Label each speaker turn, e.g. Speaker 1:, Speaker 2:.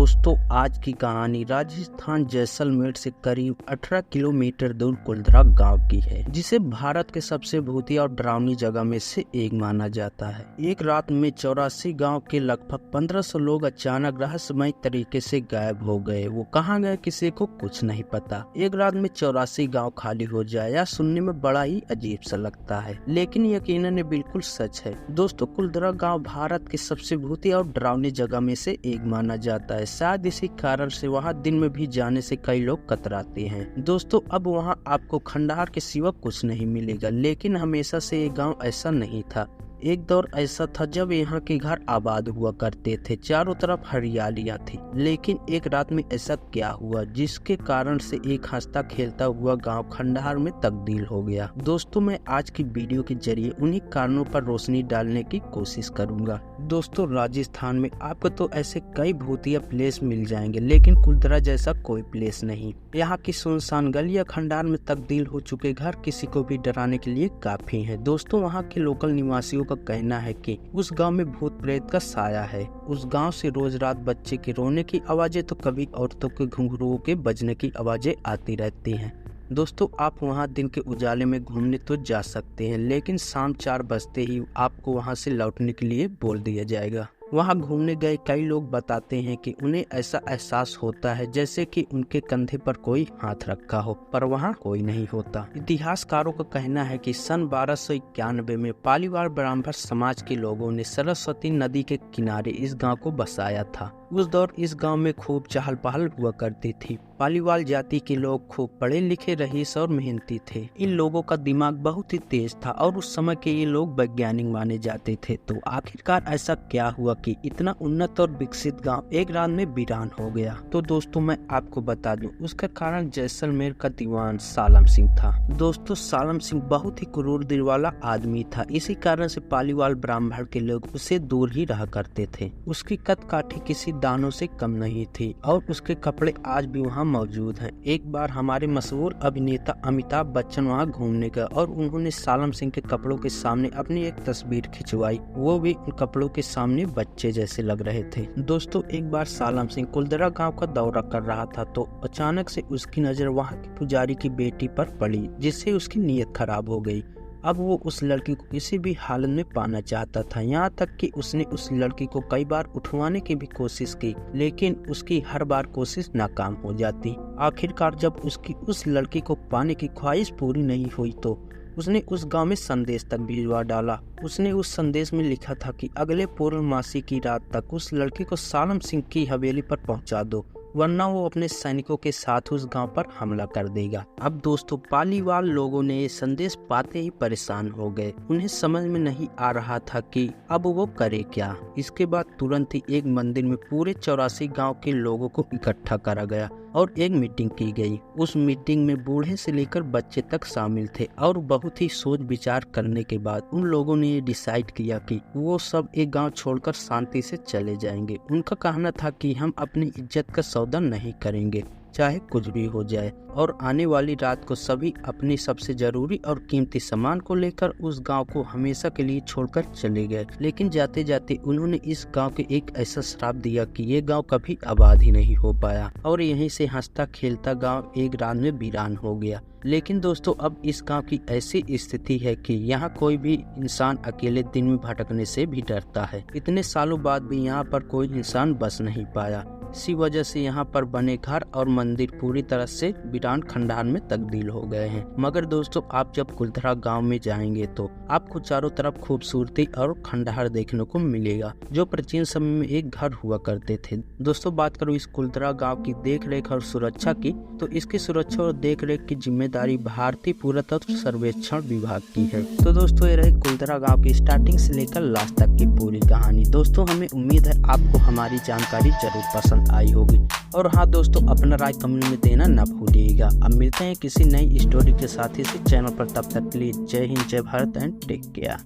Speaker 1: दोस्तों आज की कहानी राजस्थान जैसलमेर से करीब 18 किलोमीटर दूर कुलधरा गांव की है, जिसे भारत के सबसे भूतिया और डरावनी जगह में से एक माना जाता है। एक रात में 84 गांव के लगभग 1500 लोग अचानक रहस्यमय तरीके से गायब हो गए। वो कहां गए किसी को कुछ नहीं पता। एक रात में 84 गांव खाली हो जाए या सुनने में बड़ा ही अजीब सा लगता है, लेकिन यकीनन ये बिल्कुल सच है। दोस्तों कुलधरा गाँव भारत के सबसे भूतिया और डरावनी जगह में से एक माना जाता है। शायद इसी कारण से वहाँ दिन में भी जाने से कई लोग कतराते हैं। दोस्तों अब वहाँ आपको खंडहर के सिवा कुछ नहीं मिलेगा, लेकिन हमेशा से ये गांव ऐसा नहीं था। एक दौर ऐसा था जब यहाँ के घर आबाद हुआ करते थे, चारों तरफ हरियालियाँ थी। लेकिन एक रात में ऐसा क्या हुआ जिसके कारण से एक हंसता खेलता हुआ गांव खंडहर में तब्दील हो गया। दोस्तों मैं आज की वीडियो के जरिए उन्हीं कारणों पर रोशनी डालने की कोशिश करूंगा। दोस्तों राजस्थान में आपको तो ऐसे कई भूतिया प्लेस मिल जाएंगे, लेकिन कुलधरा जैसा कोई प्लेस नहीं। यहाँ की सुनसान गलियां खंडहर में तब्दील हो चुके घर किसी को भी डराने के लिए काफी है। दोस्तों वहाँ के लोकल निवासियों का कहना है कि उस गांव में भूत प्रेत का साया है। उस गांव से रोज रात बच्चे के रोने की आवाजें तो कभी औरतों के घुंघरुओं के बजने की आवाजें आती रहती हैं। दोस्तों आप वहां दिन के उजाले में घूमने तो जा सकते हैं, लेकिन शाम 4 बजते ही आपको वहां से लौटने के लिए बोल दिया जाएगा। वहां घूमने गए कई लोग बताते हैं कि उन्हें ऐसा एहसास होता है जैसे कि उनके कंधे पर कोई हाथ रखा हो, पर वहां कोई नहीं होता। इतिहासकारों का कहना है कि सन 1291 में पालीवाल ब्राह्मण समाज के लोगों ने सरस्वती नदी के किनारे इस गांव को बसाया था। उस दौर इस गांव में खूब चहल पहल हुआ करती थी। पालीवाल जाति के लोग खूब पढ़े लिखे रईस और मेहनती थे। इन लोगों का दिमाग बहुत ही तेज था और उस समय के ये लोग वैज्ञानिक माने जाते थे। तो आखिरकार ऐसा क्या हुआ कि इतना उन्नत और विकसित गांव एक रात में वीरान हो गया? तो दोस्तों मैं आपको बता दूं, उसका कारण जैसलमेर का दीवान सालम सिंह था। दोस्तों सालम सिंह बहुत ही क्रूर दिल वाला आदमी था। इसी कारण से पालीवाल ब्राह्मण के लोग उसे दूर ही रहा करते थे। उसकी कद काठी किसी दानों से कम नहीं थी और उसके कपड़े आज भी वहाँ मौजूद हैं। एक बार हमारे मशहूर अभिनेता अमिताभ बच्चन वहाँ घूमने गए और उन्होंने सालम सिंह के कपड़ों के सामने अपनी एक तस्वीर खिंचवाई। वो भी उन कपड़ों के सामने बच्चे जैसे लग रहे थे। दोस्तों एक बार सालम सिंह कुलधरा गांव का दौरा कर रहा था तो अचानक से उसकी नजर वहाँ के पुजारी की बेटी पर पड़ी, जिससे उसकी नीयत खराब हो गई। अब वो उस लड़की को किसी भी हालत में पाना चाहता था, यहाँ तक कि उसने उस लड़की को कई बार उठवाने की भी कोशिश की, लेकिन उसकी हर बार कोशिश नाकाम हो जाती। आखिरकार जब उसकी उस लड़की को पाने की ख्वाहिश पूरी नहीं हुई तो उसने उस गांव में संदेश तक भिजवा डाला। उसने उस संदेश में लिखा था कि अगले पूर्णमासी की रात तक उस लड़की को सालम सिंह की हवेली पर पहुंचा दो, वरना वो अपने सैनिकों के साथ उस गांव पर हमला कर देगा। अब दोस्तों पालीवाल लोगों ने ये संदेश पाते ही परेशान हो गए। उन्हें समझ में नहीं आ रहा था कि अब वो करे क्या। इसके बाद तुरंत ही एक मंदिर में पूरे 84 गांव के लोगों को इकट्ठा करा गया और एक मीटिंग की गई। उस मीटिंग में बूढ़े से लेकर बच्चे तक शामिल थे और बहुत ही सोच विचार करने के बाद उन लोगों ने ये डिसाइड किया कि वो सब एक गांव छोड़कर शांति से चले जाएंगे। उनका कहना था कि हम अपनी इज्जत का सौदा नहीं करेंगे, चाहे कुछ भी हो जाए। और आने वाली रात को सभी अपनी सबसे जरूरी और कीमती सामान को लेकर उस गांव को हमेशा के लिए छोड़कर चले गए। लेकिन जाते जाते उन्होंने इस गांव के एक ऐसा श्राप दिया कि ये गांव कभी आबाद ही नहीं हो पाया और यहीं से हंसता खेलता गांव एक रात में वीरान हो गया। लेकिन दोस्तों अब इस गांव की ऐसी स्थिति है कि यहाँ कोई भी इंसान अकेले दिन में भटकने से भी डरता है। इतने सालों बाद भी यहाँ पर कोई इंसान बस नहीं पाया। इसी वजह से यहाँ पर बने घर और मंदिर पूरी तरह से वीरान खंडहर में तब्दील हो गए हैं। मगर दोस्तों आप जब कुलधरा गांव में जाएंगे तो आपको चारों तरफ खूबसूरती और खंडहर देखने को मिलेगा, जो प्राचीन समय में एक घर हुआ करते थे। दोस्तों बात करूँ इस कुलधरा गांव की देख रेख और सुरक्षा की, तो इसकी सुरक्षा और देख रेख की जिम्मेदारी भारतीय पुरातत्व सर्वेक्षण विभाग की है। तो दोस्तों ये रही कुलधरा गाँव की स्टार्टिंग से लेकर लास्ट तक की पूरी कहानी। दोस्तों हमें उम्मीद है आपको हमारी जानकारी जरूर पसंद आई होगी। और हाँ दोस्तों अपना राय कमेंट में देना ना भूलिएगा। अब मिलते हैं किसी नई स्टोरी के साथ इसी चैनल पर, तब तक के लिए जय हिंद, जय भारत एंड टेक केयर।